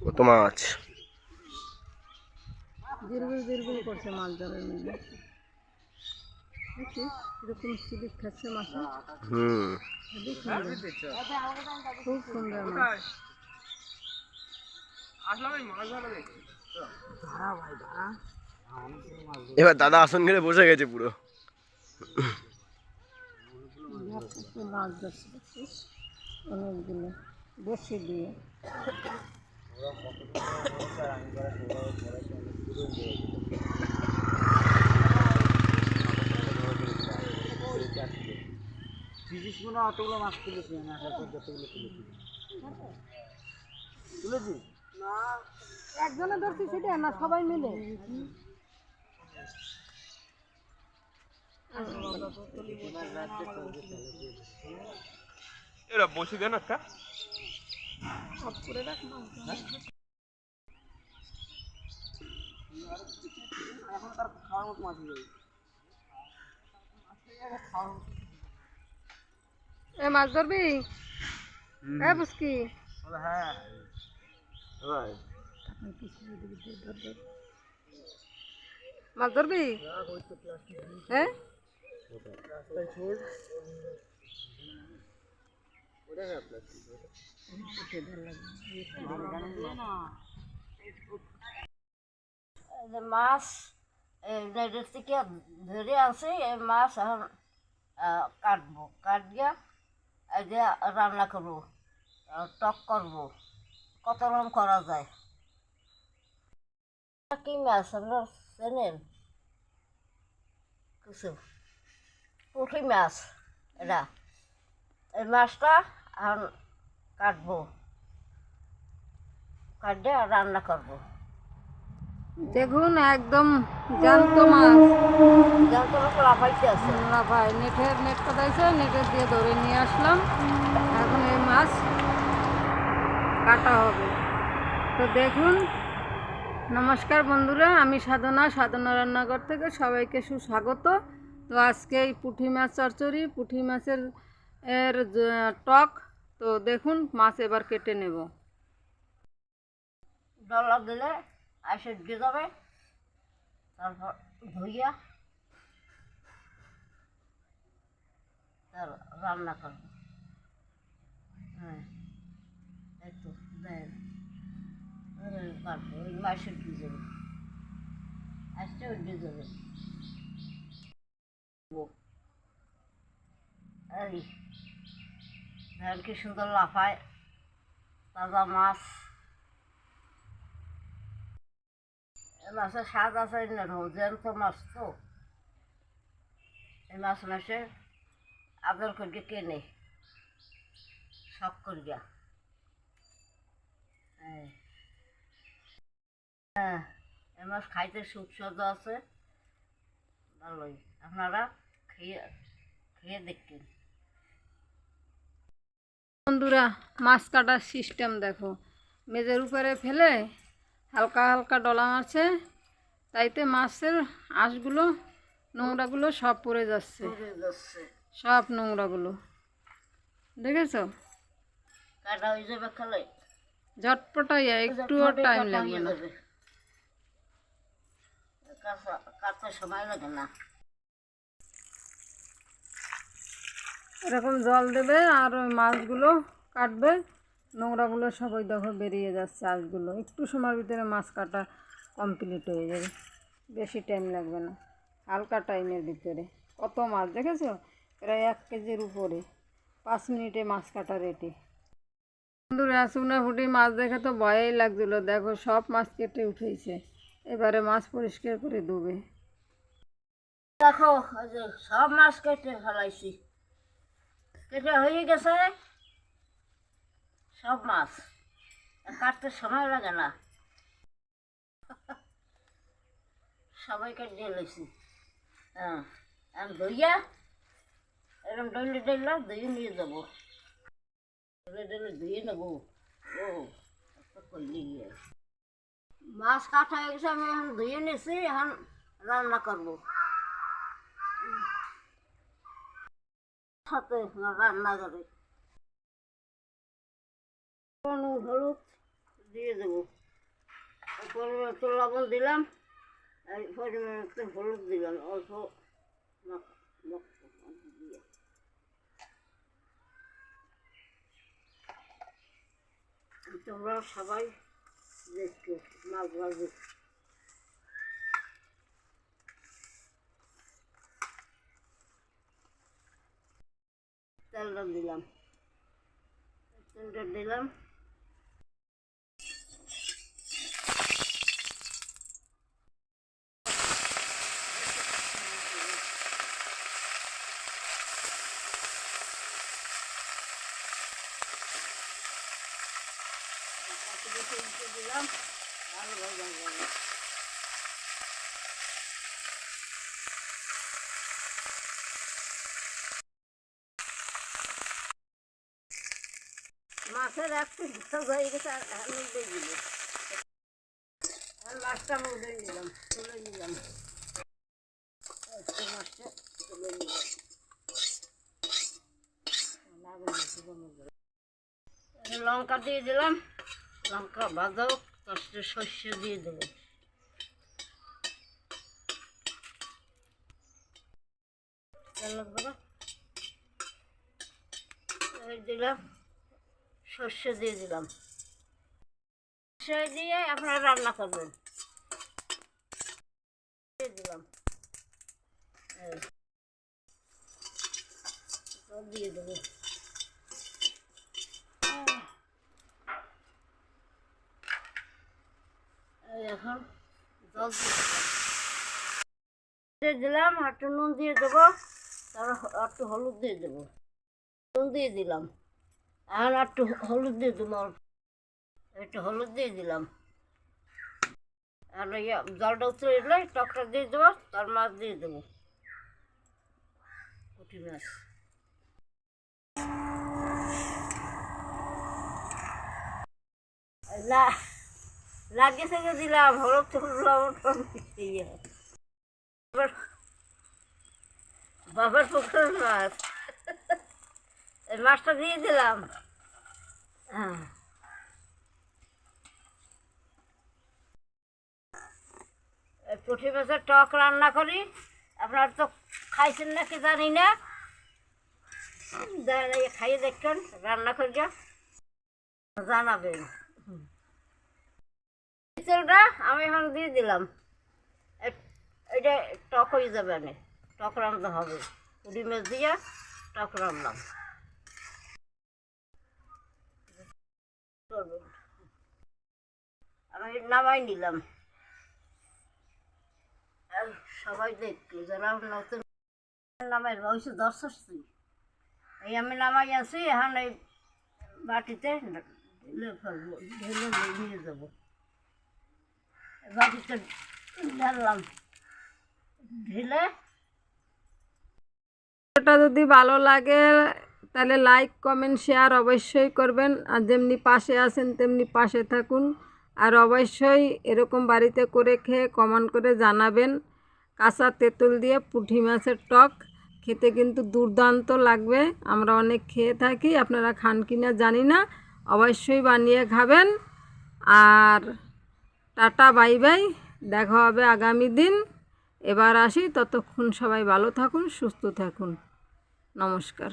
কত মাছ দিরবিল দিরবিল করছে মাছ ধরার মধ্যে দেখি এরকম সিলিপ খাচ্ছে মাছে খুব সুন্দর মাছ এবার দাদা আসন ঘিরে বসে গেছে পুরো মাছ ধরছে অনেকগুলো বসে দিয়ে অতগুলো মাছ তুলেছি আমি আসার পর যতগুলো তুলেছি না একজনে ধরছি সেটা না সবাই মিলে এরা বসে দেন একটা এখন তার খাওয়ার মতো মাছ এ মাছ ধরবি হ্যাঁ বুঝকি হ্যাঁ মাছ ধরবি হ্যাঁ মাছ থেকে ধরে আছে এই মাছ এখন কাটবো কাটিয়া এই যে রান্না করবো টক করবো কত রকম করা যায় কি মাছ আপনার চেনেন কিছু পুঁটি মাছ এটা এই মাছটা এখন কাটবো কাটে রান্না করবো দেখুন একদম জ্যান্ত মাছ জ্যান্ত মাছ লাফাইতে আছে লাফাই নেট পাতাইছে নেটের দিয়ে ধরে নিয়ে আসলাম এখন এই মাছ কাটা হবে তো দেখুন নমস্কার বন্ধুরা আমি সাধনা রান্নাঘর থেকে সবাইকে সুস্বাগত তো আজকে এই পুঁটি মাছ চচ্চড়ি পুঁটি মাছের টক তো দেখুন মাছ এবার কেটে নেব ডলা দিলে আসে দিয়ে যাবে তারপর ধুইয়া তার রান্না করবো হ্যাঁ একটু দেন কাটবো ওই মাসে দিয়ে যাবে আসতে ওই দিয়ে যাবে এই দেখেন কি সুন্দর লাফায় তাজা মাছ মাছের স্বাদ আছে না জ্যান্ত মাছ তো এই মাছ মাসে আদর করে কেনে শখ করিয়া হ্যাঁ এই মাছ খাইতে সুস্বাদু আছে ভালোই আপনারা খেয়ে খেয়ে দেখবেন বন্ধুরা মাছ কাটার সিস্টেম দেখো মেজের উপরে ফেলে হালকা হালকা ডলা মারছে তাইতে মাছের আঁশগুলো নোংরাগুলো সব পড়ে যাচ্ছে সব নোংরাগুলো দেখেছো কাটা হয়ে যাবে খালে ঝটপটাইয়া একটুও টাইম লাগবে না কাটতে সময় লাগে না এরকম জল দেবে আর ওই মাছগুলো কাটবে নোংরাগুলো সবাই দেখো বেরিয়ে যাচ্ছে আঁশগুলো একটু সময়ের ভিতরে মাছ কাটা কমপ্লিট হয়ে যাবে বেশি টাইম লাগবে না হালকা টাইমের ভিতরে কত মাছ দেখেছো প্রায় 1 কেজির উপরে 5 মিনিটে মাছ কাটা রেডি বন্ধুরা চুনা ফুটি মাছ দেখে তো ভয়ই লাগছিল দেখো সব মাছ কেটে উঠেছে এবারে মাছ পরিষ্কার করে ধুবে দেখো সব মাছ কেটে ফেলাইছি কেটে হয়ে গেছে সব মাছ কাটতে সময় লাগে না সবাই কেটে লইছি হ্যাঁ আমি ধুইয়া এরকম ডলে ডলে ধুয়ে নিয়ে যাবো ডলে ডলে ধুয়ে নেবো ও করলি মাছ কাটা হয়ে গেছে আমি এখন ধুয়ে নিয়েছি এখন রান্না করবো সাথে রান্না করে নুন হলুদ দিয়ে দেবো, পরিমাণ একটু লবণ দিলাম, এই পরিমাণ একটু হলুদ দিলাম, অল্প দিয়ে তোমরা সবাই দেখো মাছ ভাজবো। তেলটা দিলাম, তেলটা দিলাম, দিলাম ভালো ভাজা যাবে। মাছের একটু হয়ে গেছে, আর মধ্যে দিল, আর মাছটা মধ্যে নিলাম, তুলে নিলাম, মাছটা তুলে নিলাম, লঙ্কা দিয়ে দিলাম, লঙ্কা ভাজাও, তার সাথে সর্ষে দিয়ে দেবো, দিলাম, সর্ষে দিয়ে দিলাম, সর্ষে দিয়ে আপনারা রান্না করবেন, দিয়ে দিলাম, দিয়ে দেবো, এখন জল দিয়ে দিলাম, একটু নুন দিয়ে দেবো, তারপর একটু হলুদ দিয়ে দেবো, নুন দিয়ে দিলাম, এখন একটু হলুদ দিয়ে দেবো, একটু হলুদ দিয়ে দিলাম, আর জলটা উতরে এলে টকটা দিয়ে দেবো, তার মাছ দিয়ে দেবো, পুঁটি মাছ লাগিয়ে থেকে দিলাম, হলুদ লবণ বাবার পুকুরের মাছ, এই মাছটা দিয়ে দিলাম। হ্যাঁ, পুঁটি মাছের টক রান্না করি, আপনারা তো খাইছেন নাকি জানি না, খাইয়ে দেখবেন, রান্না করিয়া জানাবেন। তেলটা আমি এখন দিয়ে দিলাম, এটা টক হয়ে যাবে, আমি টক রান্না হবে, পুঁটি মাছ দিয়ে টক রান্নাম আমি নামাই নিলাম, সবাই দেখতো যারা নতুন নামাই হয়েছে দর্শাচ্ছি, এই আমি নামাই আছি, এখন এই বাটিতে ঢেলে ফেলবো, ঢেলে নিয়ে যাবো, বাটিতে ঢাললাম, ঢেলে। ভিডিওটা যদি ভালো লাগে তাহলে লাইক কমেন্ট শেয়ার অবশ্যই করবেন, আর যেমনি পাশে আছেন তেমনি পাশে থাকুন, আর অবশ্যই এরকম বাড়িতে করে খেয়ে কমেন্ট করে জানাবেন। কাঁচা তেঁতুল দিয়ে পুঁটি মাছের টক খেতে কিন্তু দুর্দান্ত লাগবে, আমরা অনেক খেয়ে থাকি, আপনারা খান কিনা জানি না, অবশ্যই বানিয়ে খাবেন। আর টাটা বাই বাই, দেখা হবে আগামী দিন, এবার আসি, ততক্ষণ সবাই ভালো থাকুন, সুস্থ থাকুন, নমস্কার।